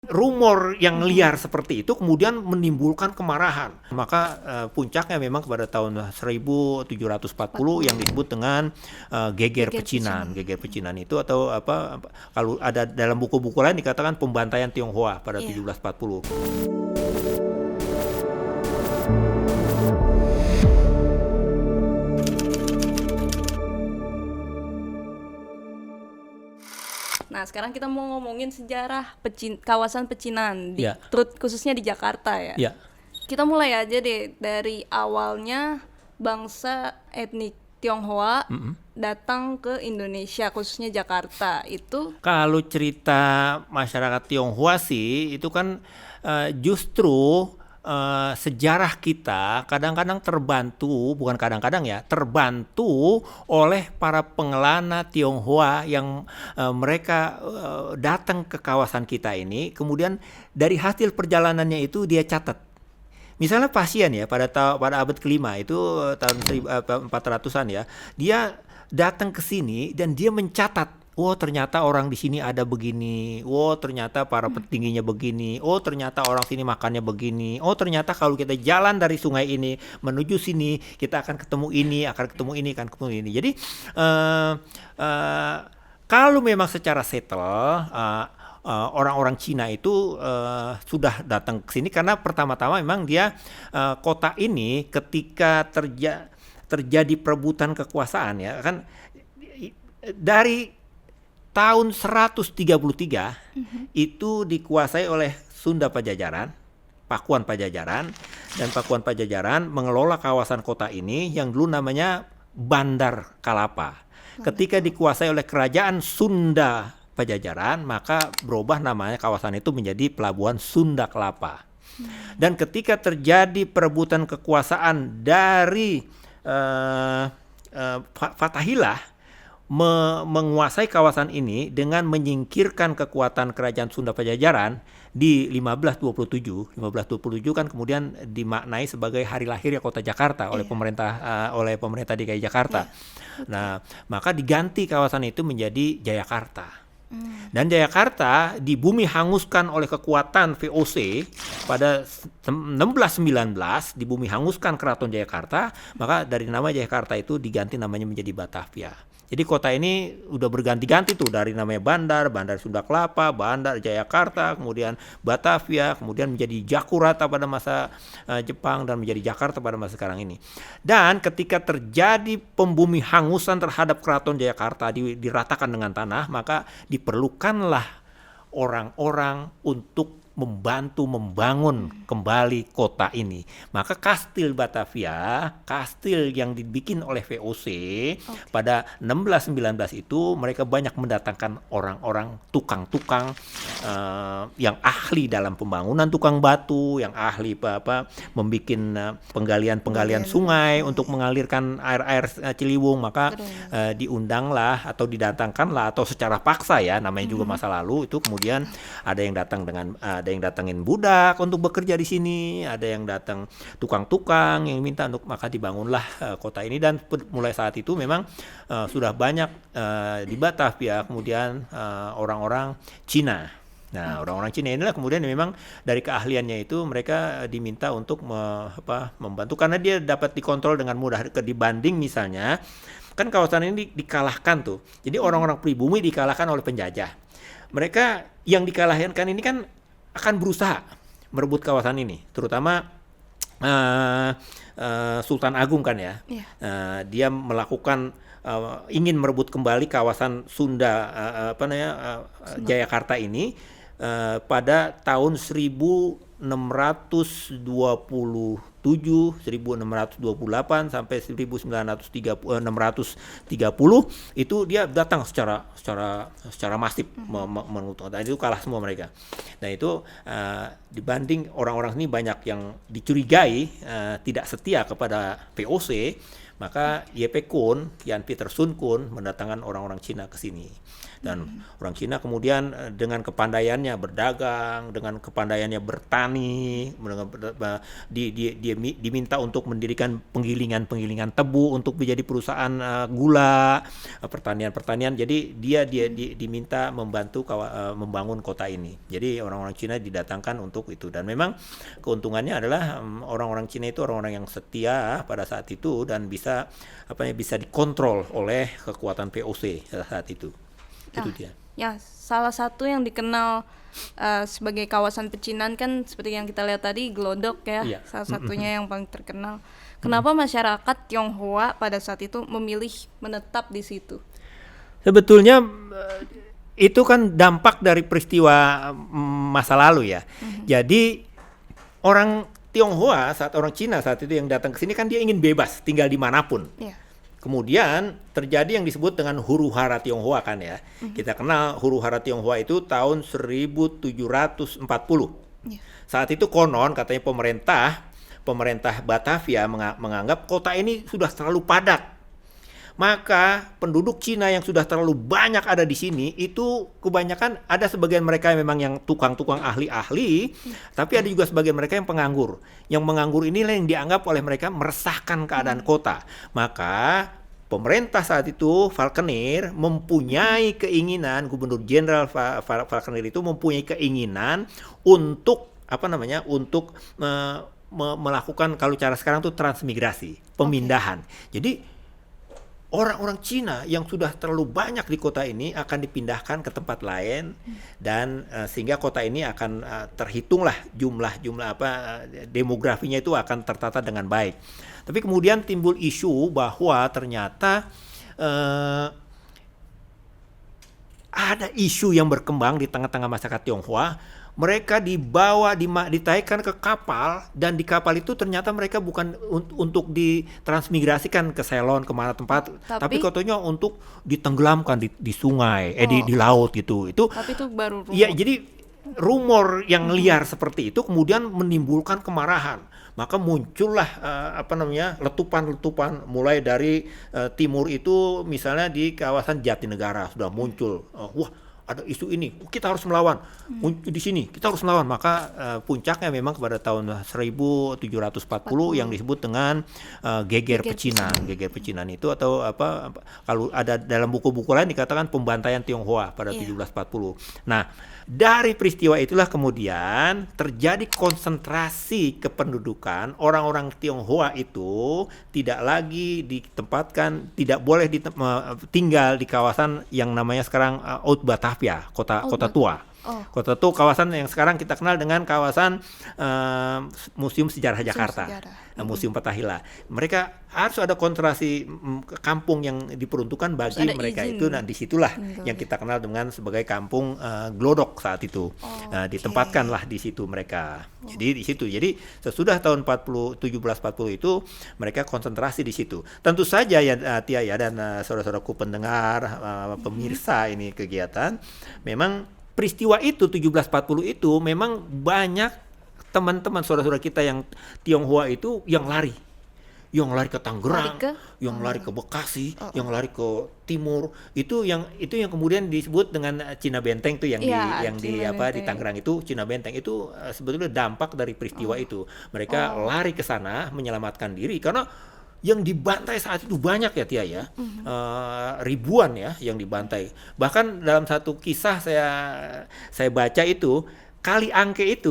Rumor yang liar seperti itu kemudian menimbulkan kemarahan. Maka puncaknya memang pada tahun 1740 yang disebut dengan geger pecinan. Geger pecinan itu atau kalau ada dalam buku-buku lain dikatakan pembantaian Tionghoa pada 1740. Nah, sekarang kita mau ngomongin sejarah kawasan pecinan, khususnya di Jakarta ya. Kita mulai aja deh dari awalnya bangsa etnik Tionghoa datang ke Indonesia, khususnya Jakarta. Itu kalau cerita masyarakat Tionghoa sih, itu kan justru sejarah kita kadang-kadang terbantu oleh para pengelana Tionghoa yang mereka datang ke kawasan kita ini, kemudian dari hasil perjalanannya itu dia catat. Misalnya pasien ya pada abad kelima itu tahun 1400-an ya, dia datang ke sini dan dia mencatat. Oh, ternyata orang di sini ada begini. Oh, ternyata para petingginya begini. Oh, ternyata orang sini makannya begini. Oh, ternyata kalau kita jalan dari sungai ini menuju sini, kita akan ketemu ini, akan ketemu ini, akan ketemu ini. Jadi kalau memang secara settle, orang-orang Cina itu sudah datang ke sini karena pertama-tama memang dia kota ini ketika terjadi perebutan kekuasaan ya kan, dari tahun 133 itu dikuasai oleh Sunda Pajajaran, Pakuan Pajajaran, dan Pakuan Pajajaran mengelola kawasan kota ini yang dulu namanya Bandar Kalapa. Ketika dikuasai oleh kerajaan Sunda Pajajaran, maka berubah namanya kawasan itu menjadi Pelabuhan Sunda Kelapa. Dan ketika terjadi perebutan kekuasaan dari Fathahilah menguasai kawasan ini dengan menyingkirkan kekuatan kerajaan Sunda Pajajaran di 1527 kan kemudian dimaknai sebagai hari lahirnya kota Jakarta oleh pemerintah DKI Jakarta. Nah, maka diganti kawasan itu menjadi Jayakarta. Dan Jayakarta di bumi hanguskan oleh kekuatan VOC pada 1619, di bumi hanguskan keraton Jayakarta, maka dari nama Jayakarta itu diganti namanya menjadi Batavia. Jadi kota ini udah berganti-ganti tuh dari namanya Bandar Sunda Kelapa, Bandar Jayakarta, kemudian Batavia, kemudian menjadi Jakurata pada masa Jepang dan menjadi Jakarta pada masa sekarang ini. Dan ketika terjadi pembumi hangusan terhadap keraton Jayakarta diratakan dengan tanah, maka diperlukanlah orang-orang untuk membantu membangun kembali kota ini. Maka Kastil Batavia, kastil yang dibikin oleh VOC pada 1619 itu, mereka banyak mendatangkan orang-orang tukang-tukang yang ahli dalam pembangunan, tukang batu, yang ahli membikin penggalian sungai untuk mengalirkan air Ciliwung. Maka diundanglah atau didatangkanlah atau secara paksa ya, namanya juga masa lalu itu, kemudian ada yang datangin budak untuk bekerja di sini, ada yang datang tukang-tukang yang minta untuk, maka dibangunlah kota ini. Dan mulai saat itu memang sudah banyak di Batavia kemudian orang-orang Cina. Nah, orang-orang Cina inilah kemudian memang dari keahliannya itu mereka diminta untuk membantu karena dia dapat dikontrol dengan mudah. Dibanding misalnya kan kawasan ini dikalahkan tuh. Jadi orang-orang pribumi dikalahkan oleh penjajah. Mereka yang dikalahkan ini kan akan berusaha merebut kawasan ini, terutama Sultan Agung kan ya. Dia melakukan ingin merebut kembali kawasan Sunda Jayakarta ini pada tahun 1627, 1628 sampai 1630 itu dia datang secara masif menutup. Dan itu kalah semua mereka. Nah itu dibanding orang-orang ini banyak yang dicurigai tidak setia kepada VOC, Maka YP Kun, Yan Peter Sun Kun mendatangkan orang-orang Cina ke sini. Dan orang Cina kemudian dengan kepandaiannya berdagang, dengan kepandaiannya bertani, dia diminta untuk mendirikan penggilingan tebu untuk menjadi perusahaan gula, pertanian. Jadi dia diminta membantu membangun kota ini. Jadi orang-orang Cina didatangkan untuk itu, dan memang keuntungannya adalah orang-orang Cina itu orang-orang yang setia pada saat itu dan bisa dikontrol oleh kekuatan POC saat itu. Itu dia. Ya, salah satu yang dikenal sebagai kawasan pecinan kan seperti yang kita lihat tadi, Glodok ya, salah satunya yang paling terkenal. Kenapa masyarakat Tionghoa pada saat itu memilih menetap di situ? Sebetulnya itu kan dampak dari peristiwa masa lalu ya. Jadi orang Tionghoa orang Cina saat itu yang datang ke sini kan dia ingin bebas tinggal dimanapun. Kemudian terjadi yang disebut dengan huru-hara Tionghoa kan ya. Kita kenal huru-hara Tionghoa itu tahun 1740. Saat itu konon katanya pemerintah Batavia menganggap kota ini sudah terlalu padat. Maka penduduk Cina yang sudah terlalu banyak ada di sini itu kebanyakan ada sebagian mereka memang yang tukang-tukang ahli-ahli, tapi ada juga sebagian mereka yang penganggur. Yang menganggur inilah yang dianggap oleh mereka meresahkan keadaan kota. Maka pemerintah saat itu Falconer mempunyai keinginan, Gubernur Jenderal Falconer itu mempunyai keinginan untuk untuk melakukan, kalau cara sekarang itu transmigrasi, pemindahan. Jadi orang-orang Cina yang sudah terlalu banyak di kota ini akan dipindahkan ke tempat lain, dan sehingga kota ini akan terhitunglah jumlah demografinya itu akan tertata dengan baik. Tapi kemudian timbul isu bahwa ternyata ada isu yang berkembang di tengah-tengah masyarakat Tionghoa. Mereka ditaikkan ke kapal, dan di kapal itu ternyata mereka bukan untuk ditransmigrasikan ke Ceylon kemana tempat, tapi katanya untuk ditenggelamkan di sungai, di laut gitu. Tapi itu baru rumor. Ya, jadi rumor yang liar seperti itu kemudian menimbulkan kemarahan. Maka muncullah letupan-letupan mulai dari timur itu, misalnya di kawasan Jatinegara sudah muncul. Ada isu ini, kita harus melawan. Di sini kita harus melawan. Maka puncaknya memang pada tahun 1740 yang disebut dengan geger pecinan. Geger pecinan itu atau kalau ada dalam buku-buku lain dikatakan pembantaian Tionghoa pada 1740. Nah, dari peristiwa itulah kemudian terjadi konsentrasi kependudukan. Orang-orang Tionghoa itu tidak lagi ditempatkan, tidak boleh tinggal di kawasan yang namanya sekarang Oud Batavia, kota tua. Kota tua, kawasan yang sekarang kita kenal dengan kawasan Museum Sejarah Jakarta, Museum Fathahillah. Mereka harus ada konsentrasi kampung yang diperuntukkan bagi mereka izin. Itu, nah disitulah yang kita kenal dengan sebagai kampung Glodok saat itu. Ditempatkanlah di situ mereka. Jadi di situ. Jadi sesudah tahun 1740 itu mereka konsentrasi di situ. Tentu saja ya Tia ya, dan saudara-saudaraku pendengar, pemirsa ini kegiatan, memang peristiwa itu 1740 itu memang banyak teman-teman saudara-saudara kita yang Tionghoa itu yang lari ke Tangerang, yang lari ke Bekasi, yang lari ke timur. Itu yang kemudian disebut dengan Cina Benteng tuh yang di Tangerang itu Cina Benteng itu sebetulnya dampak dari peristiwa itu. Mereka lari ke sana menyelamatkan diri karena yang dibantai saat itu banyak ya Tia ya, ribuan ya yang dibantai. Bahkan dalam satu kisah saya baca itu Kali Angke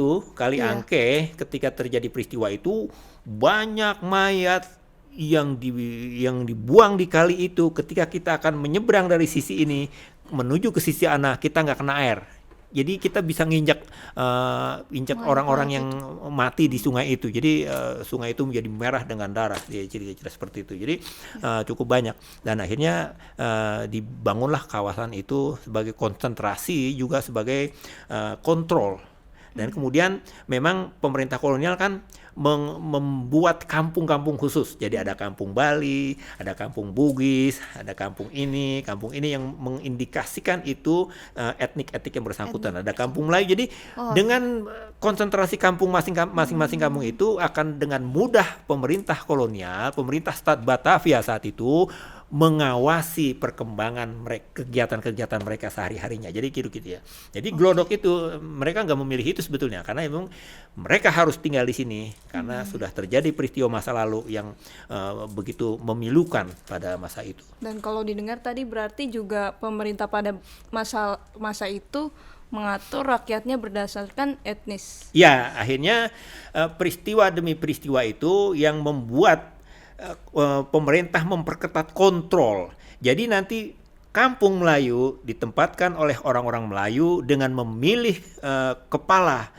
ketika terjadi peristiwa itu banyak mayat yang dibuang di kali itu. Ketika kita akan menyeberang dari sisi ini menuju ke sisi sana, kita nggak kena air. Jadi kita bisa nginjak orang-orang yang mati di sungai itu. Jadi sungai itu menjadi merah dengan darah. Jadi seperti itu. Jadi cukup banyak. Dan akhirnya dibangunlah kawasan itu sebagai konsentrasi, juga sebagai kontrol. Dan kemudian memang pemerintah kolonial kan membuat kampung-kampung khusus. Jadi ada kampung Bali, ada kampung Bugis, ada kampung ini yang mengindikasikan itu etnik-etnik yang bersangkutan. Ada kampung Melayu. Jadi dengan konsentrasi kampung masing-masing kampung itu akan dengan mudah pemerintah kolonial, pemerintah Stad Batavia saat itu mengawasi perkembangan kegiatan-kegiatan mereka sehari-harinya. Jadi gitu ya. Jadi Glodok itu mereka nggak memilih itu sebetulnya karena memang mereka harus tinggal di sini karena sudah terjadi peristiwa masa lalu yang begitu memilukan pada masa itu. Dan kalau didengar tadi berarti juga pemerintah pada masa itu mengatur rakyatnya berdasarkan etnis. Ya, akhirnya peristiwa demi peristiwa itu yang membuat pemerintah memperketat kontrol. Jadi nanti kampung Melayu ditempatkan oleh orang-orang Melayu dengan memilih kepala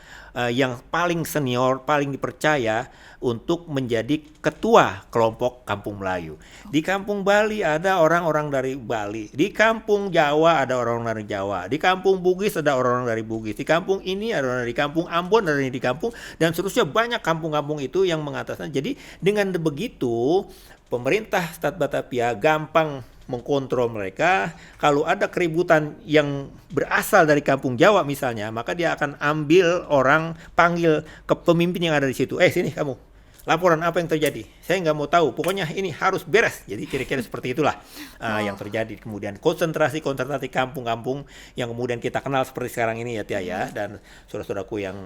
yang paling senior, paling dipercaya untuk menjadi ketua kelompok kampung Melayu. Di kampung Bali ada orang-orang dari Bali, di kampung Jawa ada orang-orang dari Jawa, di kampung Bugis ada orang-orang dari Bugis, di kampung ini ada orang dari kampung Ambon, ada di kampung, dan seterusnya banyak kampung-kampung itu yang mengatasnya. Jadi dengan begitu pemerintah Stad Batavia gampang mengkontrol mereka. Kalau ada keributan yang berasal dari kampung Jawa misalnya, maka dia akan ambil orang, panggil ke pemimpin yang ada di situ. Sini kamu, laporan apa yang terjadi? Saya nggak mau tahu. Pokoknya ini harus beres. Jadi kira-kira seperti itulah yang terjadi. Kemudian konsentrasi kampung-kampung yang kemudian kita kenal seperti sekarang ini ya Tia ya, dan saudara-saudaraku yang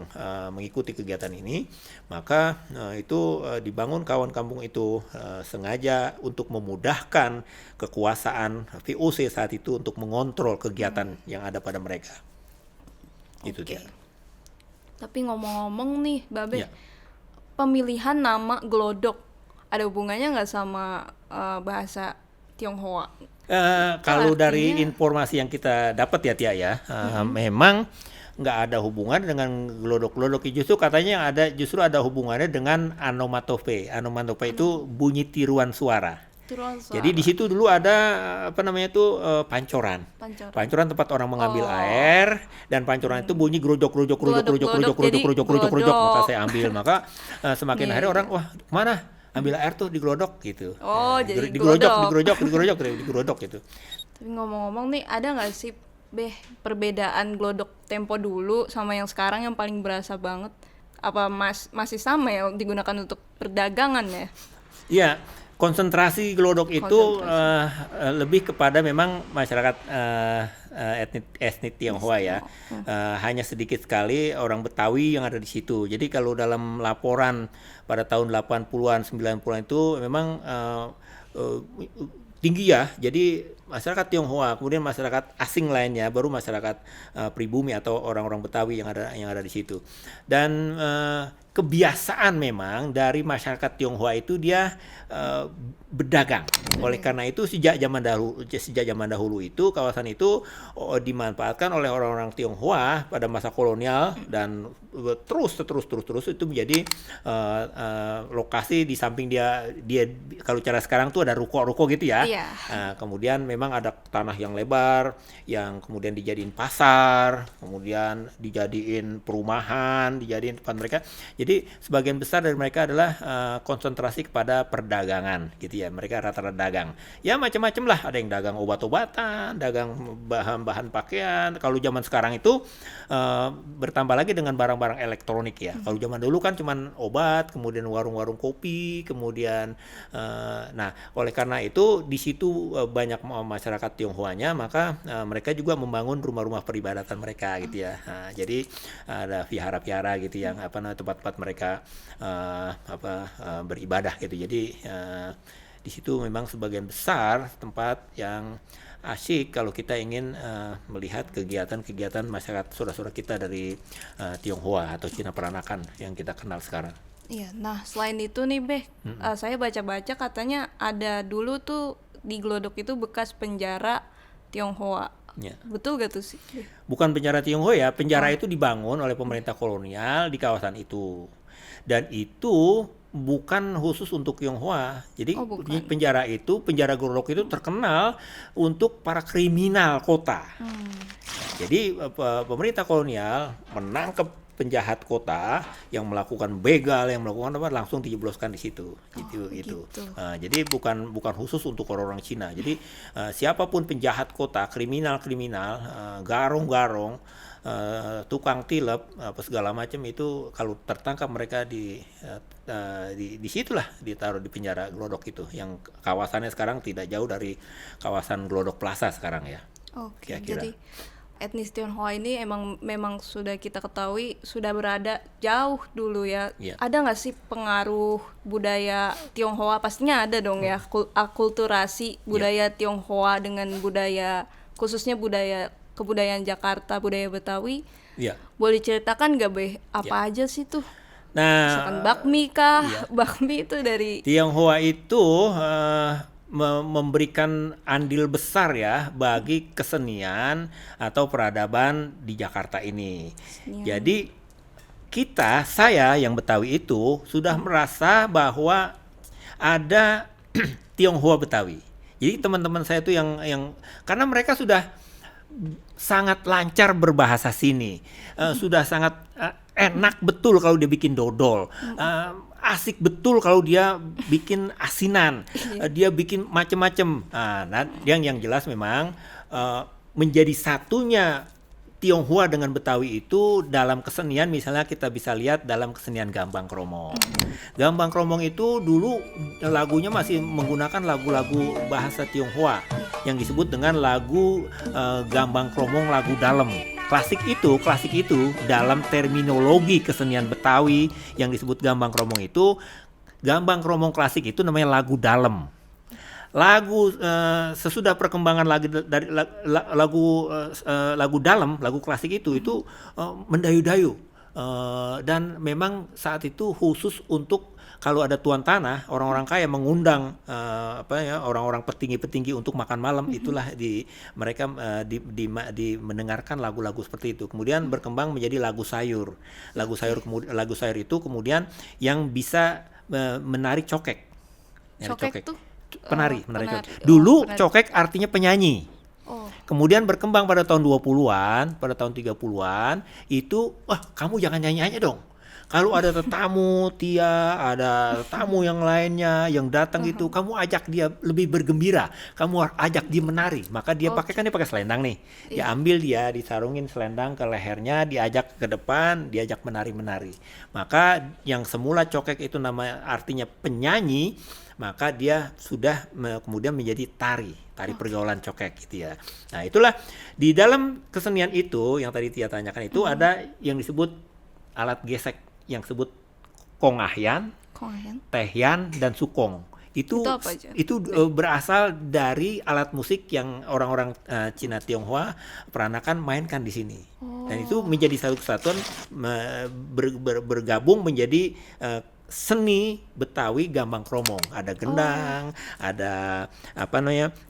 mengikuti kegiatan ini, maka itu dibangun kawan kampung itu sengaja untuk memudahkan kekuasaan VOC saat itu untuk mengontrol kegiatan yang ada pada mereka. Itu Tia. Tapi ngomong-ngomong nih, Babe. Ya. Pemilihan nama Glodok ada hubungannya nggak sama bahasa Tionghoa? Kalau dari informasi yang kita dapat ya Tia ya, memang nggak ada hubungan dengan Glodok. Justru katanya justru ada hubungannya dengan onomatope. Onomatope itu bunyi tiruan suara. Jadi di situ dulu ada pancoran. Pancoran tempat orang mengambil air, dan pancoran itu bunyi gerojok. Maka saya ambil, maka semakin hari orang mana ambil air tuh di Glodok gitu. Jadi di Glodok gitu. Tapi ngomong-ngomong nih, ada nggak sih perbedaan Glodok tempo dulu sama yang sekarang yang paling berasa banget? Apa masih sama ya digunakan untuk perdagangan ya? Iya. Konsentrasi Glodok itu lebih kepada memang masyarakat etnik Tionghoa ya. Hanya sedikit sekali orang Betawi yang ada di situ. Jadi kalau dalam laporan pada tahun 80-an, 90-an itu memang tinggi ya. Jadi masyarakat Tionghoa, kemudian masyarakat asing lainnya, baru masyarakat pribumi atau orang-orang Betawi yang ada di situ. Dan kebiasaan memang dari masyarakat Tionghoa itu dia berdagang. Oleh karena itu sejak zaman dahulu itu kawasan itu dimanfaatkan oleh orang-orang Tionghoa pada masa kolonial, dan terus itu menjadi lokasi di samping dia kalau cara sekarang tuh ada ruko-ruko gitu ya. Kemudian memang ada tanah yang lebar yang kemudian dijadiin pasar, kemudian dijadiin perumahan, dijadiin tempat mereka. Jadi sebagian besar dari mereka adalah konsentrasi kepada perdagangan gitu ya. Mereka rata-rata dagang. Ya macam-macam lah, ada yang dagang obat-obatan, dagang bahan-bahan pakaian. Kalau zaman sekarang itu bertambah lagi dengan barang-barang elektronik ya. Kalau zaman dulu kan cuman obat, kemudian warung-warung kopi, kemudian oleh karena itu di situ banyak masyarakat Tionghoanya, maka mereka juga membangun rumah-rumah peribadatan mereka gitu ya. Jadi ada vihara-vihara gitu yang tempat-tempat mereka beribadah gitu. Jadi di situ memang sebagian besar tempat yang asyik kalau kita ingin melihat kegiatan-kegiatan masyarakat saudara-saudara kita dari Tionghoa atau Cina Peranakan yang kita kenal sekarang. Iya, nah selain itu nih saya baca-baca katanya ada dulu tuh di Glodok itu bekas penjara Tionghoa. Ya. Betul gak tuh sih? Bukan penjara Tionghoa ya, penjara itu dibangun oleh pemerintah kolonial di kawasan itu. Dan itu bukan khusus untuk Tionghoa. Jadi penjara Glodok itu terkenal untuk para kriminal kota. Jadi pemerintah kolonial menangkap penjahat kota yang melakukan begal, yang melakukan langsung dijebloskan di situ. Gitu. Jadi bukan khusus untuk orang-orang Cina. Jadi siapapun penjahat kota, kriminal, garong-garong, tukang tilep apa segala macam itu kalau tertangkap mereka di situlah ditaruh di penjara Glodok itu yang kawasannya sekarang tidak jauh dari kawasan Glodok Plaza sekarang ya. Oke, jadi etnis Tionghoa ini memang sudah kita ketahui sudah berada jauh dulu ya. Ada nggak sih pengaruh budaya Tionghoa? Pastinya ada dong ya, akulturasi budaya Tionghoa dengan budaya, khususnya kebudayaan Jakarta, budaya Betawi. Boleh ceritakan nggak, Beh? Apa aja sih tuh? Nah, misalkan bakmi kah? Bakmi itu dari Tionghoa itu memberikan andil besar ya bagi kesenian atau peradaban di Jakarta ini. Jadi saya yang Betawi itu sudah merasa bahwa ada Tionghoa Betawi. Jadi teman-teman saya itu yang karena mereka sudah sangat lancar berbahasa sini, sudah sangat enak betul kalau dia bikin dodol. Asik betul kalau dia bikin asinan, dia bikin macem-macem. Nah, yang jelas memang menjadi satunya Tionghoa dengan Betawi itu dalam kesenian, misalnya kita bisa lihat dalam kesenian Gambang Kromong. Gambang Kromong itu dulu lagunya masih menggunakan lagu-lagu bahasa Tionghoa yang disebut dengan lagu Gambang Kromong, lagu dalam. Klasik itu dalam terminologi kesenian Betawi yang disebut Gambang Kromong itu, Gambang Kromong klasik itu namanya lagu dalam. Lagu sesudah perkembangan dari lagu dalam, lagu klasik itu mendayu-dayu. Dan memang saat itu khusus untuk kalau ada tuan tanah, orang-orang kaya mengundang orang-orang petinggi-petinggi untuk makan malam, itulah mereka mendengarkan lagu-lagu seperti itu. Kemudian berkembang menjadi lagu sayur. Lagu sayur itu kemudian yang bisa menarik cokek. Cokek tuh penari. Dulu cokek artinya penyanyi. Kemudian berkembang pada tahun 20-an, pada tahun 30-an itu, kamu jangan nyanyi aja dong. Kalau ada tetamu, ada tamu yang lainnya yang datang itu, kamu ajak dia lebih bergembira, kamu ajak dia menari. Maka dia pakai selendang nih. Dia ambil disarungin selendang ke lehernya, diajak ke depan, diajak menari-menari. Maka yang semula cokek itu artinya penyanyi, maka dia sudah kemudian menjadi tari pergaulan cokek gitu ya. Nah, itulah di dalam kesenian itu yang tadi Tia tanyakan itu ada yang disebut alat gesek yang disebut kongahyan, tehyan, dan sukong. Itu berasal dari alat musik yang orang-orang Cina Tionghoa peranakan mainkan di sini. Dan itu menjadi satu kesatuan bergabung menjadi seni Betawi Gambang Kromong. Ada gendang, ada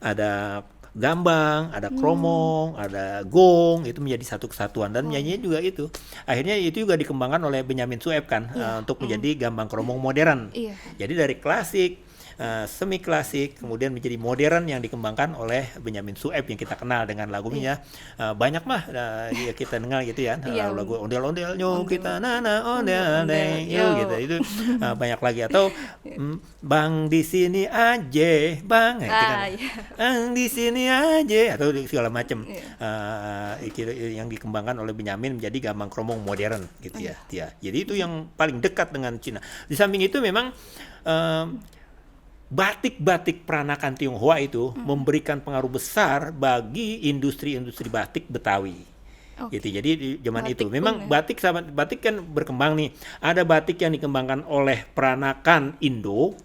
ada gambang, ada kromong, ada gong, itu menjadi satu kesatuan dan nyanyinya juga itu. Akhirnya itu juga dikembangkan oleh Benyamin Sueb kan untuk menjadi gambang kromong modern. Jadi dari klasik, semi klasik, kemudian menjadi modern yang dikembangkan oleh Benyamin Sueb yang kita kenal dengan lagunya. Banyak mah kita dengar gitu ya. Lagu ondel-ondel nyu kita nana ondel-ondel gitu. Itu banyak lagi atau Bang di sini aja, Bang. Bang di sini aja atau segala macam. Yang dikembangkan oleh Benyamin menjadi gambang kromong modern gitu ya. Jadi itu yang paling dekat dengan Cina. Di samping itu memang batik-batik peranakan Tionghoa itu memberikan pengaruh besar bagi industri-industri batik Betawi. Gitu. Jadi di zaman batik itu memang batik kan berkembang nih. Ada batik yang dikembangkan oleh peranakan Indo,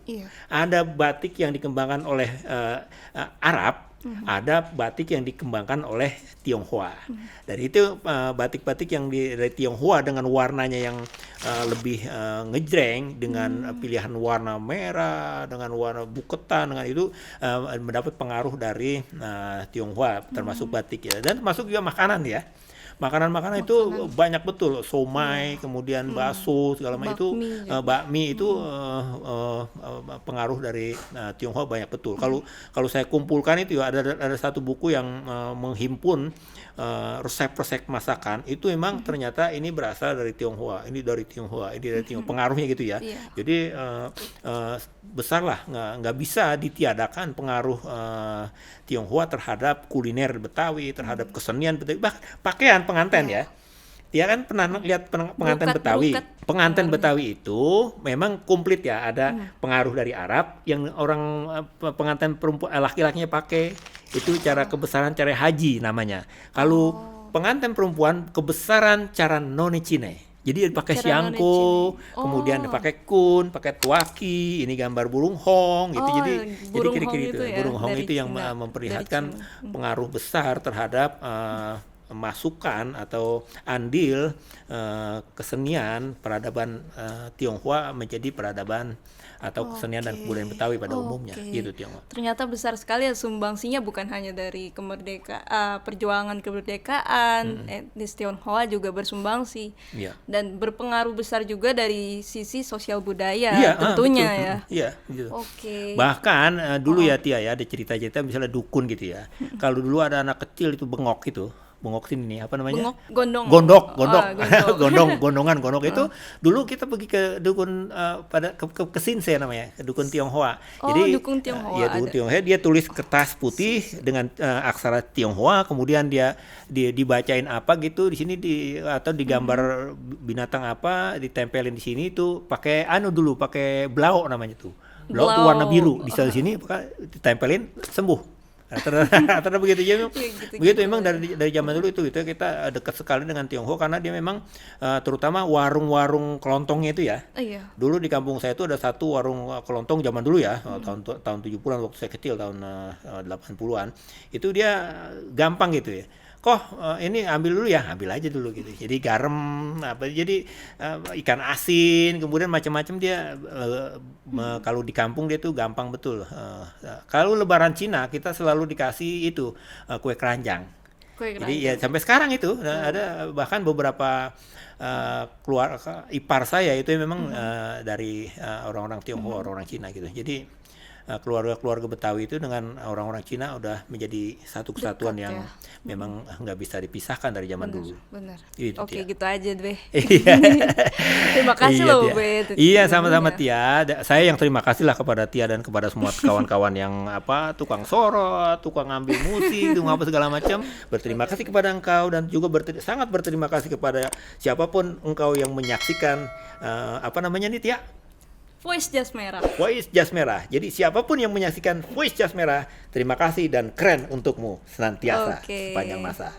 ada batik yang dikembangkan oleh Arab, ada batik yang dikembangkan oleh Tionghoa. Dari itu batik-batik yang dari Tionghoa dengan warnanya yang lebih ngejreng, dengan pilihan warna merah, dengan warna buketan, dengan itu mendapat pengaruh dari Tionghoa, termasuk batik ya, dan termasuk juga makanan ya. Makanan-makanan itu banyak betul, somai, kemudian bakso segala macam itu, bakmi itu pengaruh dari Tionghoa banyak betul. Kalau saya kumpulkan itu ya ada satu buku yang menghimpun resep-resep masakan itu memang ternyata ini berasal dari Tionghoa, ini dari Tionghoa, pengaruhnya gitu ya. Jadi besar lah, nggak bisa ditiadakan pengaruh Tionghoa terhadap kuliner Betawi, terhadap kesenian Betawi, pakaian pengantin ya. Tia kan pernah lihat pengantin Betawi. Pengantin Betawi itu memang komplit ya, ada pengaruh dari Arab yang orang pengantin perempuan laki-lakinya pakai. Itu cara kebesaran cara haji namanya. Kalau pengantin perempuan kebesaran cara noni Cine. Jadi pakai siangko, kemudian pakai kun, pakai tuaki, ini gambar burung hong gitu. Jadi kira-kira itu ya, burung hong itu yang memperlihatkan pengaruh besar terhadap masukan atau andil kesenian peradaban Tionghoa menjadi peradaban atau kesenian dan kebudayaan Betawi pada umumnya gitu Tionghoa. Ternyata besar sekali ya sumbangsinya, bukan hanya dari perjuangan kemerdekaan, etnis Tionghoa juga bersumbangsi dan berpengaruh besar juga dari sisi sosial budaya tentunya betul. ya. Iya gitu. Bahkan dulu ya Tia ya ada cerita-cerita misalnya dukun gitu ya. Kalau dulu ada anak kecil itu bengok sini nih, apa namanya? Gondok gondongan itu dulu kita pergi ke dukun pada ke Sinse namanya, ke dukun Tionghoa. Jadi dukun Tionghoa. Dukun Tionghoa dia tulis kertas putih dengan aksara Tionghoa, kemudian dia dibacain apa gitu di sini atau digambar binatang apa ditempelin di sini itu pakai pakai blau namanya tuh. Blau tuh warna biru di sini ditempelin sembuh. Rata-rata begitu aja. Begitu memang dari zaman dulu itu kita dekat sekali dengan Tionghoa karena dia memang terutama warung-warung kelontongnya itu ya. Dulu di kampung saya itu ada satu warung kelontong zaman dulu ya, tahun 70-an waktu saya kecil, tahun 80-an. Itu dia gampang gitu ya. Ini ambil dulu ya, ambil aja dulu gitu. Jadi garam jadi ikan asin, kemudian macam-macam dia kalau di kampung dia tuh gampang betul. Kalau lebaran Cina kita selalu dikasih itu kue keranjang. Jadi ya sampai sekarang itu ada bahkan beberapa keluarga ipar saya itu memang dari orang-orang Tionghoa, orang-orang Cina gitu. Jadi keluarga-keluarga Betawi itu dengan orang-orang Cina udah menjadi satu kesatuan yang memang nggak bisa dipisahkan dari zaman dulu. Benar. Gitu gitu aja deh. Terima kasih loh Be. Iya sama-sama Tia. Saya yang terima kasih lah kepada Tia dan kepada semua kawan-kawan yang tukang sorot, tukang ambil musik, tukang apa segala macam. Berterima kasih kepada engkau dan juga sangat berterima kasih kepada siapapun engkau yang menyaksikan apa namanya nih Tia? Voice Jas Merah. Voice Jas Merah. Jadi siapapun yang menyaksikan Voice Jas Merah, terima kasih dan keren untukmu senantiasa sepanjang masa.